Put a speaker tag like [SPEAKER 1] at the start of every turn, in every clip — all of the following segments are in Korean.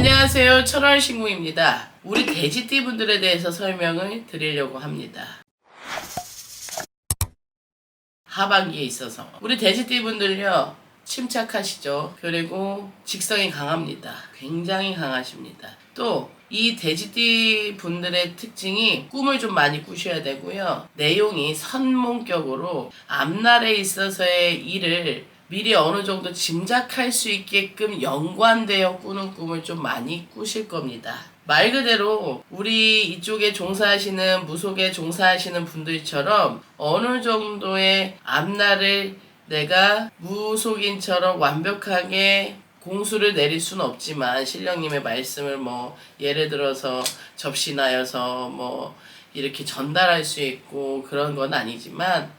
[SPEAKER 1] 안녕하세요. 천월신궁입니다. 우리 돼지띠 분들에 대해서 설명을 드리려고 합니다. 하반기에 있어서 우리 돼지띠 분들요, 침착하시죠. 그리고 직성이 강합니다. 굉장히 강하십니다. 또 이 돼지띠 분들의 특징이 꿈을 좀 많이 꾸셔야 되고요. 내용이 선몽격으로 앞날에 있어서의 일을 미리 어느 정도 짐작할 수 있게끔 연관되어 꾸는 꿈을 좀 많이 꾸실 겁니다. 말 그대로 우리 이쪽에 종사하시는 무속에 종사하시는 분들처럼 어느 정도의 앞날을 내가 무속인처럼 완벽하게 공수를 내릴 수는 없지만 신령님의 말씀을 예를 들어서 접신하여서 이렇게 전달할 수 있고 그런 건 아니지만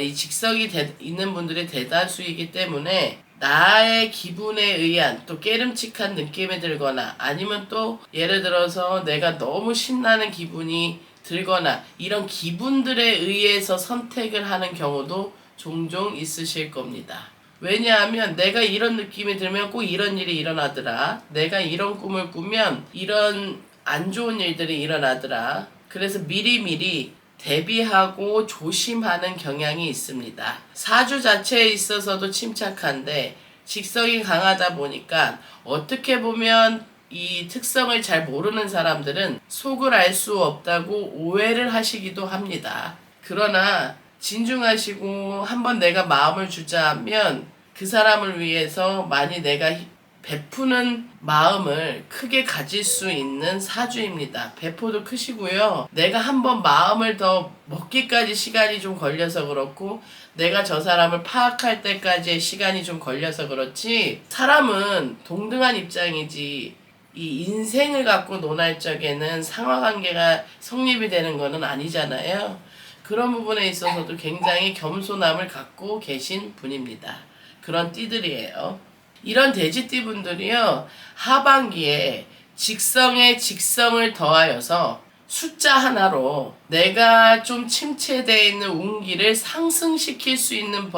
[SPEAKER 1] 이 직성이 있는 분들이 대다수이기 때문에 나의 기분에 의한 또 깨름칙한 느낌이 들거나 아니면 또 예를 들어서 내가 너무 신나는 기분이 들거나 이런 기분들에 의해서 선택을 하는 경우도 종종 있으실 겁니다. 왜냐하면 내가 이런 느낌이 들면 꼭 이런 일이 일어나더라. 내가 이런 꿈을 꾸면 이런 안 좋은 일들이 일어나더라. 그래서 미리미리 대비하고 조심하는 경향이 있습니다. 사주 자체에 있어서도 침착한데 직성이 강하다 보니까 어떻게 보면 이 특성을 잘 모르는 사람들은 속을 알 수 없다고 오해를 하시기도 합니다. 그러나 진중하시고 한번 내가 마음을 주자 하면 그 사람을 위해서 많이 내가 베푸는 마음을 크게 가질 수 있는 사주입니다. 배포도 크시고요. 내가 한번 마음을 더 먹기까지 시간이 좀 걸려서 그렇고 내가 저 사람을 파악할 때까지의 시간이 좀 걸려서 그렇지 사람은 동등한 입장이지 이 인생을 갖고 논할 적에는 상하관계가 성립이 되는 거는 아니잖아요. 그런 부분에 있어서도 굉장히 겸손함을 갖고 계신 분입니다. 그런 띠들이에요. 이런 돼지띠 분들이요, 하반기에 직성에 직성을 더하여서 숫자 하나로 내가 좀 침체되어 있는 운기를 상승시킬 수 있는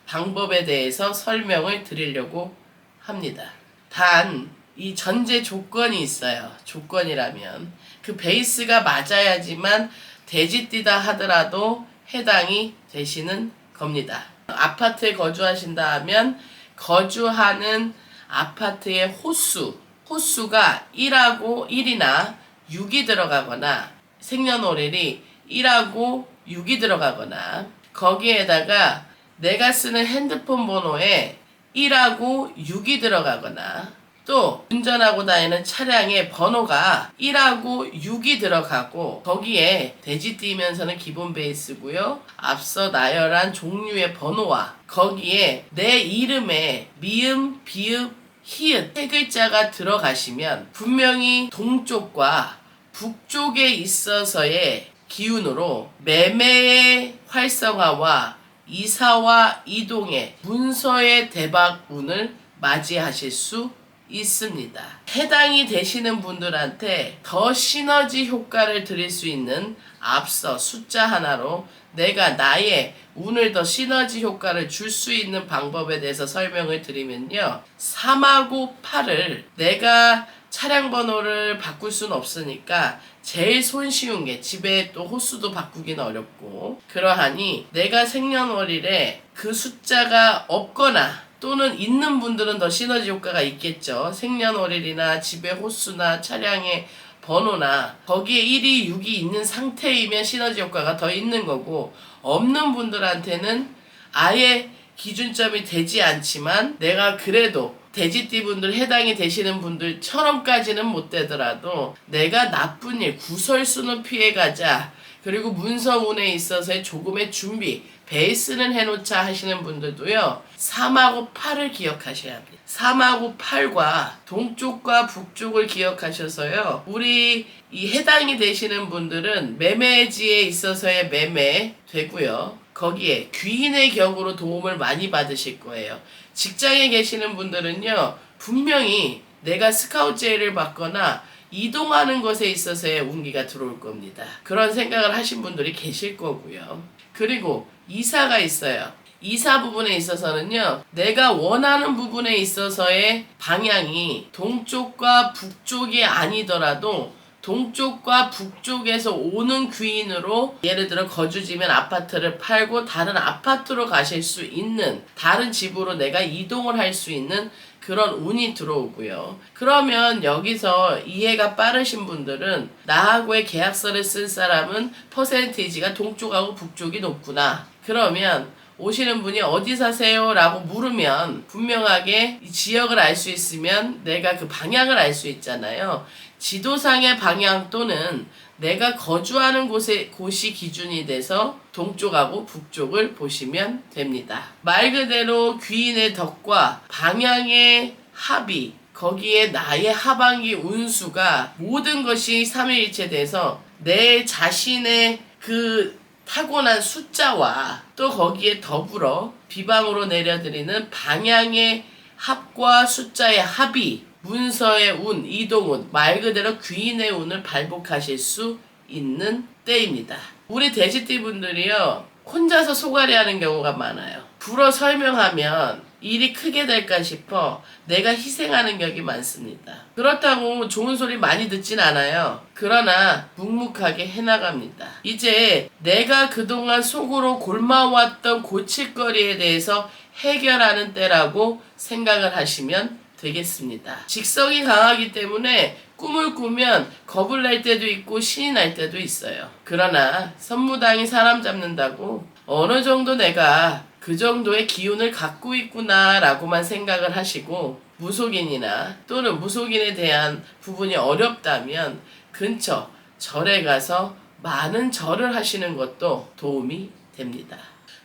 [SPEAKER 1] 방법에 대해서 설명을 드리려고 합니다. 단, 이 전제 조건이 있어요. 조건이라면 그 베이스가 맞아야지만 돼지띠다 하더라도 해당이 되시는 겁니다. 아파트에 거주하신다 하면 거주하는 아파트의 호수가 1하고 1이나 6이 들어가거나 생년월일이 1하고 6이 들어가거나 거기에다가 내가 쓰는 핸드폰 번호에 1하고 6이 들어가거나 또 운전하고 다니는 차량의 번호가 1하고 6이 들어가고 거기에 돼지띠면서는 기본 베이스고요. 앞서 나열한 종류의 번호와 거기에 내 이름에 미음, 비읍, 히읗 세 글자가 들어가시면 분명히 동쪽과 북쪽에 있어서의 기운으로 매매의 활성화와 이사와 이동의 문서의 대박운을 맞이하실 수 있습니다. 해당이 되시는 분들한테 더 시너지 효과를 드릴 수 있는 앞서 숫자 하나로 내가 나의 운을 더 시너지 효과를 줄 수 있는 방법에 대해서 설명을 드리면요. 3하고 8을 내가 차량 번호를 바꿀 수는 없으니까 제일 손쉬운 게 집에 또 호수도 바꾸기는 어렵고 그러하니 내가 생년월일에 그 숫자가 없거나 또는 있는 분들은 더 시너지 효과가 있겠죠. 생년월일이나 집의 호수나 차량의 번호나 거기에 1이 6이 있는 상태이면 시너지 효과가 더 있는 거고 없는 분들한테는 아예 기준점이 되지 않지만 내가 그래도 돼지띠 분들 해당이 되시는 분들처럼까지는 못 되더라도 내가 나쁜 일 구설수는 피해가자 그리고 문서운에 있어서의 조금의 준비 베이스는 해놓자 하시는 분들도요 3하고 8을 기억하셔야 합니다. 3하고 8과 동쪽과 북쪽을 기억하셔서요 우리 이 해당이 되시는 분들은 매매지에 있어서의 매매 되고요 거기에 귀인의 격으로 도움을 많이 받으실 거예요. 직장에 계시는 분들은요 분명히 내가 스카우트 제의를 받거나 이동하는 것에 있어서의 운기가 들어올 겁니다. 그런 생각을 하신 분들이 계실 거고요. 그리고 이사가 있어요. 이사 부분에 있어서는요, 내가 원하는 부분에 있어서의 방향이 동쪽과 북쪽이 아니더라도 동쪽과 북쪽에서 오는 귀인으로, 예를 들어 거주지면 아파트를 팔고 다른 아파트로 가실 수 있는, 다른 집으로 내가 이동을 할 수 있는 그런 운이 들어오고요. 그러면 여기서 이해가 빠르신 분들은 나하고의 계약서를 쓸 사람은 퍼센티지가 동쪽하고 북쪽이 높구나. 그러면 오시는 분이 어디 사세요? 라고 물으면 분명하게 이 지역을 알 수 있으면 내가 그 방향을 알 수 있잖아요. 지도상의 방향 또는 내가 거주하는 곳이 기준이 돼서 동쪽하고 북쪽을 보시면 됩니다. 말 그대로 귀인의 덕과 방향의 합이, 거기에 나의 하반기 운수가 모든 것이 삼위일체 돼서 내 자신의 그 타고난 숫자와 또 거기에 더불어 비방으로 내려드리는 방향의 합과 숫자의 합이 문서의 운, 이동운, 말 그대로 귀인의 운을 발복하실 수 있는 때입니다. 우리 돼지띠 분들이요, 혼자서 소갈이 하는 경우가 많아요. 불어 설명하면 일이 크게 될까 싶어 내가 희생하는 격이 많습니다. 그렇다고 좋은 소리 많이 듣진 않아요. 그러나 묵묵하게 해나갑니다. 이제 내가 그동안 속으로 골마왔던 고칠거리에 대해서 해결하는 때라고 생각을 하시면 되겠습니다. 직성이 강하기 때문에 꿈을 꾸면 겁을 낼 때도 있고 신이 날 때도 있어요. 그러나 선무당이 사람 잡는다고 어느 정도 내가 그 정도의 기운을 갖고 있구나 라고만 생각을 하시고, 무속인이나 또는 무속인에 대한 부분이 어렵다면 근처 절에 가서 많은 절을 하시는 것도 도움이 됩니다.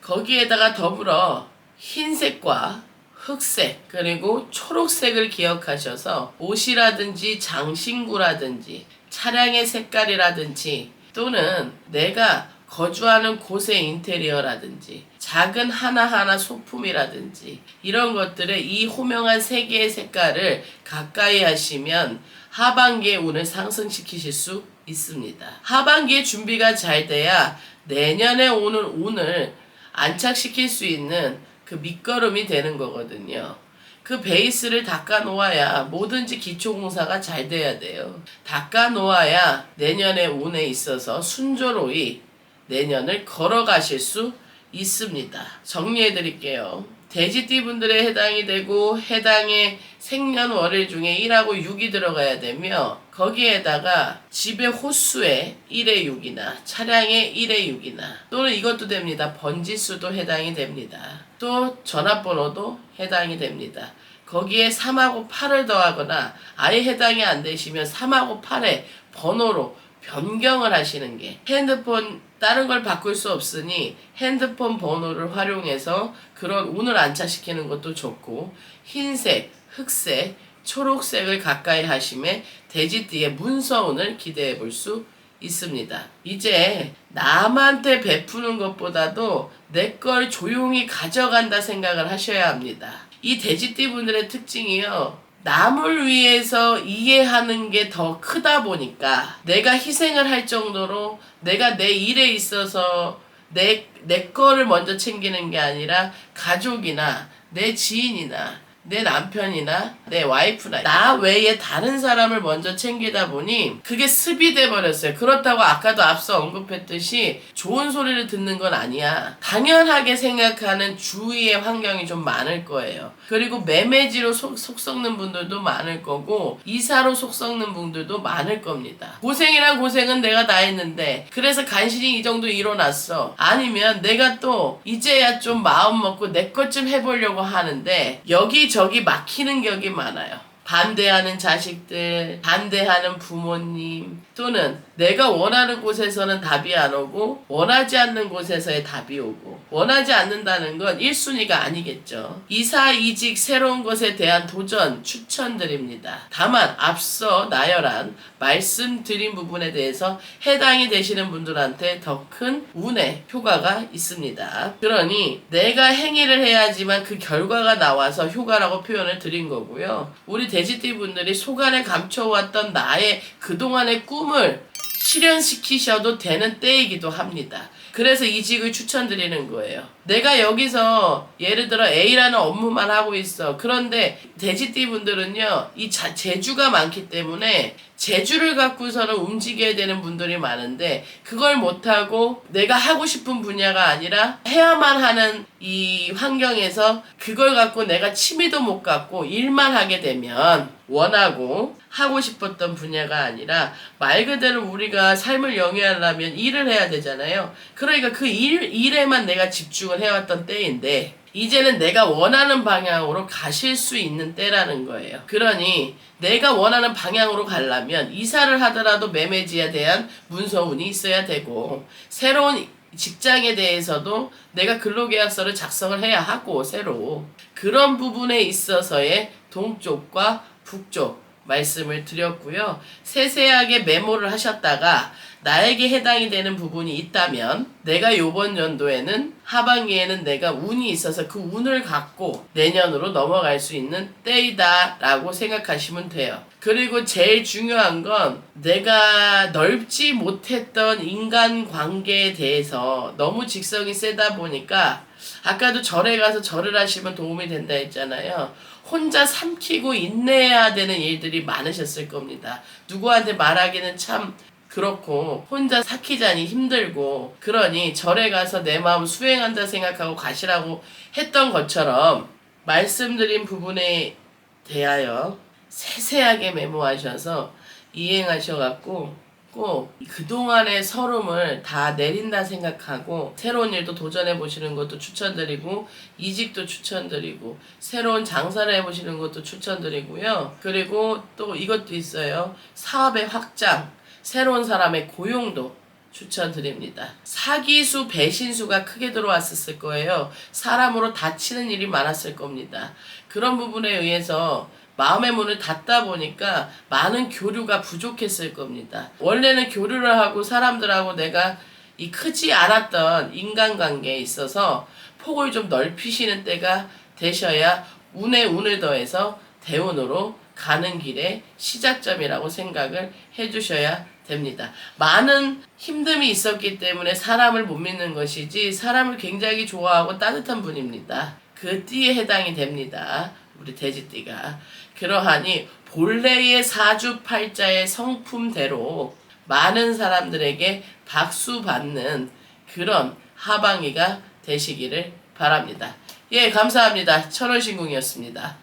[SPEAKER 1] 거기에다가 더불어 흰색과 흑색 그리고 초록색을 기억하셔서 옷이라든지 장신구라든지 차량의 색깔이라든지 또는 내가 거주하는 곳의 인테리어라든지 작은 하나하나 소품이라든지 이런 것들의 이 호명한 세 개의 색깔을 가까이 하시면 하반기의 운을 상승시키실 수 있습니다. 하반기에 준비가 잘 돼야 내년에 오는 운을 안착시킬 수 있는 그 밑거름이 되는 거거든요. 그 베이스를 닦아 놓아야 뭐든지 기초공사가 잘 돼야 돼요. 닦아 놓아야 내년의 운에 있어서 순조로이 내년을 걸어가실 수 있습니다. 정리해 드릴게요. 돼지띠 분들에 해당이 되고 해당의 생년월일 중에 1하고 6이 들어가야 되며, 거기에다가 집의 호수에 1의 6이나 차량에 1의 6이나 또는 이것도 됩니다. 번지수도 해당이 됩니다. 또 전화번호도 해당이 됩니다. 거기에 3하고 8을 더하거나 아예 해당이 안 되시면 3하고 8의 번호로 변경을 하시는 게, 핸드폰 다른 걸 바꿀 수 없으니 핸드폰 번호를 활용해서 그런 운을 안착시키는 것도 좋고, 흰색, 흑색, 초록색을 가까이 하심에 돼지띠의 문서운을 기대해 볼 수 있습니다. 이제 남한테 베푸는 것보다도 내 걸 조용히 가져간다 생각을 하셔야 합니다. 이 돼지띠 분들의 특징이요, 남을 위해서 이해하는 게 더 크다 보니까 내가 희생을 할 정도로 내가 내 일에 있어서 내 거를 먼저 챙기는 게 아니라 가족이나 내 지인이나 내 남편이나 내 와이프나 나 외에 다른 사람을 먼저 챙기다 보니 그게 습이 돼 버렸어요. 그렇다고 아까도 앞서 언급했듯이 좋은 소리를 듣는 건 아니야. 당연하게 생각하는 주위의 환경이 좀 많을 거예요. 그리고 매매지로 속 썩는 분들도 많을 거고 이사로 속 썩는 분들도 많을 겁니다. 고생이란 고생은 내가 다 했는데 그래서 간신히 이 정도 일어났어. 아니면 내가 또 이제야 좀 마음 먹고 내 것 좀 해보려고 하는데 여기저기 막히는 격이 많아요. 반대하는 자식들, 반대하는 부모님, 또는 내가 원하는 곳에서는 답이 안 오고 원하지 않는 곳에서의 답이 오고, 원하지 않는다는 건 1순위가 아니겠죠. 이사, 이직, 새로운 것에 대한 도전 추천드립니다. 다만 앞서 나열한 말씀드린 부분에 대해서 해당이 되시는 분들한테 더 큰 운의 효과가 있습니다. 그러니 내가 행위를 해야지만 그 결과가 나와서 효과라고 표현을 드린 거고요. 우리 돼지띠 분들이 속안에 감춰왔던 나의 그동안의 꿈을 실현시키셔도 되는 때이기도 합니다. 그래서 이직을 추천드리는 거예요. 내가 여기서 예를 들어 A라는 업무만 하고 있어. 그런데 돼지띠 분들은요, 이 재주가 많기 때문에 재주를 갖고서는 움직여야 되는 분들이 많은데, 그걸 못하고 내가 하고 싶은 분야가 아니라 해야만 하는 이 환경에서 그걸 갖고 내가 취미도 못 갖고 일만 하게 되면, 원하고 하고 싶었던 분야가 아니라 말 그대로 우리가 삶을 영위하려면 일을 해야 되잖아요. 그러니까 그 일에만 내가 집중을 해왔던 때인데, 이제는 내가 원하는 방향으로 가실 수 있는 때라는 거예요. 그러니 내가 원하는 방향으로 가려면 이사를 하더라도 매매지에 대한 문서운이 있어야 되고, 새로운 직장에 대해서도 내가 근로계약서를 작성을 해야 하고, 새로 그런 부분에 있어서의 동쪽과 북쪽 말씀을 드렸고요. 세세하게 메모를 하셨다가 나에게 해당이 되는 부분이 있다면, 내가 요번 연도에는 하반기에는 내가 운이 있어서 그 운을 갖고 내년으로 넘어갈 수 있는 때이다 라고 생각하시면 돼요. 그리고 제일 중요한 건, 내가 넓지 못했던 인간관계에 대해서 너무 직성이 세다 보니까, 아까도 절에 가서 절을 하시면 도움이 된다 했잖아요. 혼자 삼키고 인내해야 되는 일들이 많으셨을 겁니다. 누구한테 말하기는 참 그렇고 혼자 삭히자니 힘들고, 그러니 절에 가서 내 마음 수행한다 생각하고 가시라고 했던 것처럼, 말씀드린 부분에 대하여 세세하게 메모하셔서 이행하셔갖고 꼭 그동안의 서름을 다 내린다 생각하고 새로운 일도 도전해 보시는 것도 추천드리고, 이직도 추천드리고, 새로운 장사를 해보시는 것도 추천드리고요. 그리고 또 이것도 있어요. 사업의 확장, 새로운 사람의 고용도 추천드립니다. 사기수, 배신수가 크게 들어왔을 거예요. 사람으로 다치는 일이 많았을 겁니다. 그런 부분에 의해서 마음의 문을 닫다 보니까 많은 교류가 부족했을 겁니다. 원래는 교류를 하고 사람들하고 내가 이 크지 않았던 인간관계에 있어서 폭을 좀 넓히시는 때가 되셔야 운에 운을 더해서 대운으로 가는 길의 시작점이라고 생각을 해주셔야 됩니다. 많은 힘듦이 있었기 때문에 사람을 못 믿는 것이지, 사람을 굉장히 좋아하고 따뜻한 분입니다. 그 띠에 해당이 됩니다. 우리 돼지띠가. 그러하니 본래의 사주팔자의 성품대로 많은 사람들에게 박수 받는 그런 하반기가 되시기를 바랍니다. 예, 감사합니다. 천월신궁이었습니다.